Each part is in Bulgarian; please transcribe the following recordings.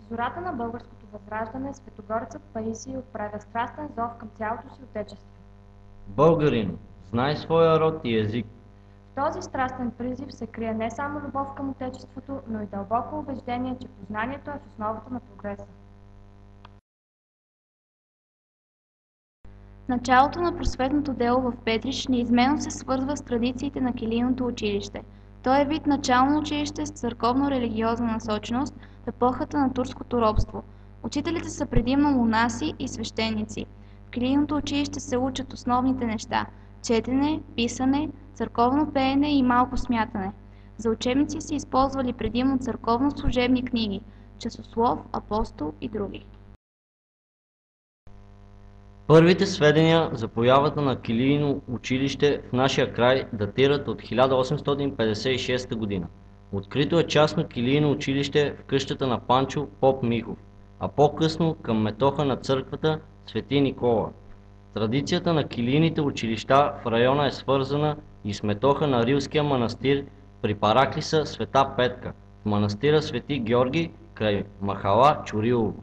зората на българското възраждане светогорецът Паисий отправя страстен зов към цялото си отечество. Българин, знай своя род и език. В този страстен призив се крие не само любов към отечеството, но и дълбоко убеждение, че познанието е в основата на прогреса. Началото на просветното дело в Петрич неизменно се свързва с традициите на килийното училище. То е вид начално училище с църковно-религиозна насоченост в епохата на турското робство. Учителите са предимно монаси и свещеници. В килийното училище се учат основните неща – четене, писане, църковно пеене и малко смятане. За учебници са използвали предимно църковно-служебни книги – Часослов, Апостол и други. Първите сведения за появата на килийно училище в нашия край датират от 1856 година. Открито е частно килийно училище в къщата на Панчо поп Михов, а по-късно към метоха на църквата Свети Никола. Традицията на килийните училища в района е свързана и с метоха на Рилския манастир при параклиса Света Петка, в манастира Свети Георги край махала Чурилово.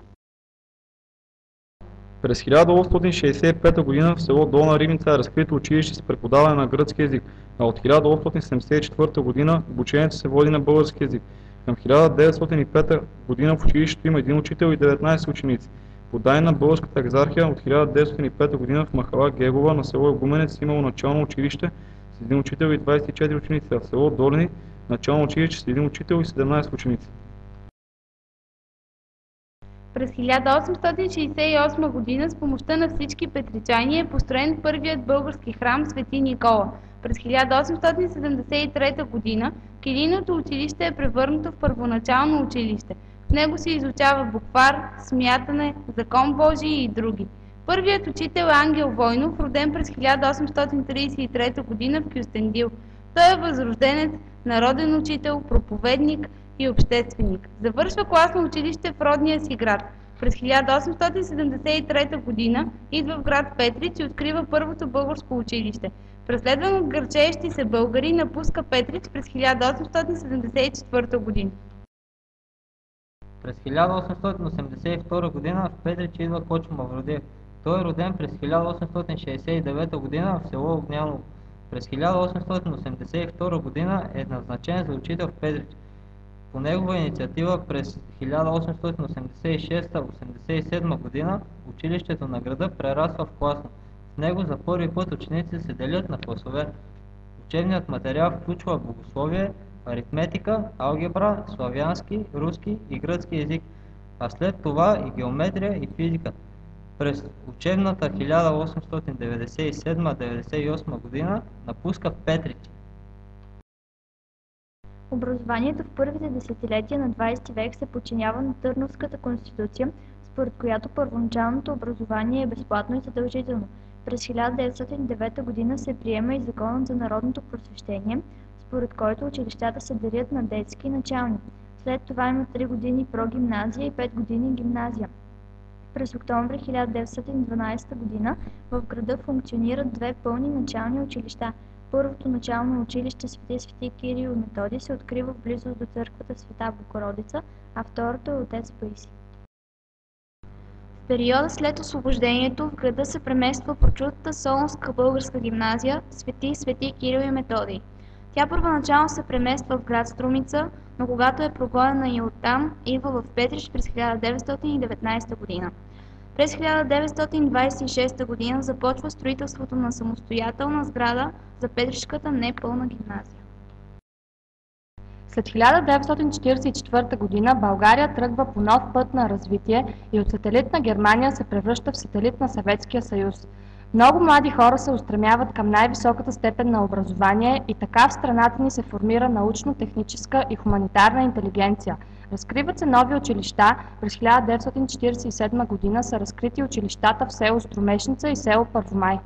През 1865 г. в село Долна Рибница е разкрито училище с преподаване на гръцки език, а от 1874 г. обучението се води на български език. Към 1905 г. в училището има един учител и 19 ученици. По данни на Българската екзархия от 1905 г. в махала Гегова на село Игуменец имало начално училище с един учител и 24 ученици, а в село Долини начално училище с един учител и 17 ученици. През 1868 г. с помощта на всички петричани е построен първият български храм Свети Никола. През 1873 г. килийното училище е превърнато в първоначално училище. В него се изучава буквар, смятане, закон Божий и други. Първият учител е Ангел Войнов, роден през 1833 г. в Кюстендил. Той е възрожденец, народен учител, проповедник и общественик. Завършва класно училище в родния си град. През 1873 г. идва в град Петрич и открива първото българско училище. Преследван от гърчеещи се българи, напуска Петрич през 1874 г. През 1882 г. в Петрич идва Кочо Мавродиев. Той е роден през 1869 г. в село Огняново. През 1882 г. е назначен за учител в Петрич. По негова инициатива през 1886-87 г. училището на града прерасва в класно. В него за първи път учениците се делят на класове. Учебният материал включва богословие, аритметика, алгебра, славянски, руски и гръцки език, а след това и геометрия и физика. През учебната 1897-98 г. напуска Петрич. Образованието в първите десетилетия на 20 век се подчинява на Търновската конституция, според която първоначалното образование е безплатно и задължително. През 1909 г. се приема и Законът за народното просвещение, според който училищата се делят на детски и начални. След това има 3 години прогимназия и 5 години гимназия. През октомври 1912 г. в града функционират 2 пълни начални училища. Първото начално училище Свети Кирил и Методий се открива в близост до църквата Света Богородица, а второто е отец Паисий. В периода след освобождението в града се премества прочутата Солунска българска гимназия Свети Кирил и Методий. Тя първоначално се премества в град Струмица, но когато е прогонена и оттам, идва в Петрич през 1919 г. През 1926 г. започва строителството на самостоятелна сграда за Петричката непълна гимназия. След 1944 г. България тръгва по нов път на развитие и от сателит на Германия се превръща в сателит на Съветския съюз. Много млади хора се устремяват към най-високата степен на образование и така в страната ни се формира научно-техническа и хуманитарна интелигенция. Разкриват се нови училища. През 1947 г. са разкрити училищата в село Струмешница и село Първомай.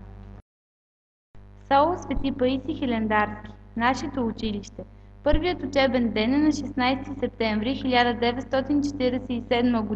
Село Свети Паисий Хилендарски, нашето училище. Първият учебен ден е на 16 септември 1947 г.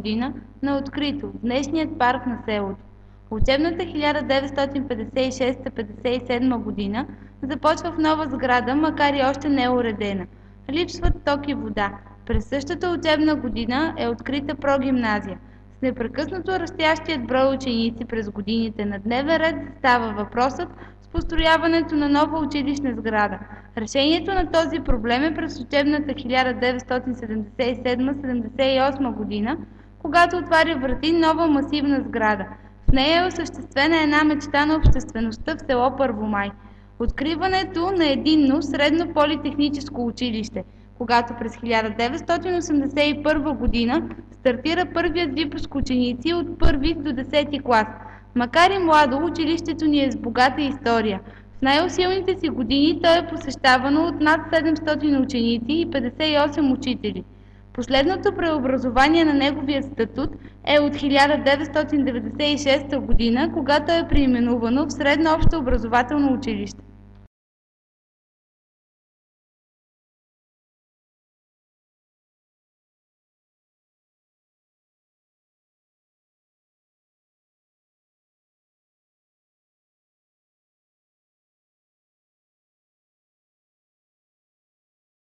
на открито, в днешният парк на селото. Учебната 1956-57 година започва в нова сграда, макар и още не е уредена. Липсват ток и вода. През същата учебна година е открита прогимназия. С непрекъснато растящият брой ученици през годините на дневен ред става въпросът с построяването на нова училищна сграда. Решението на този проблем е през учебната 1977-78 година, когато отваря врати нова масивна сграда. В нея е осъществена една мечта на обществеността в село Първомай – откриването на единно средно политехническо училище, когато през 1981 година стартира първият випуск ученици от първи до 10 клас. Макар и младо, училището ни е с богата история. В най-усилните си години то е посещавано от над 700 ученици и 58 учители. Последното преобразование на неговия статут е от 1996 година, когато е преименувано в Средно общообразователно училище.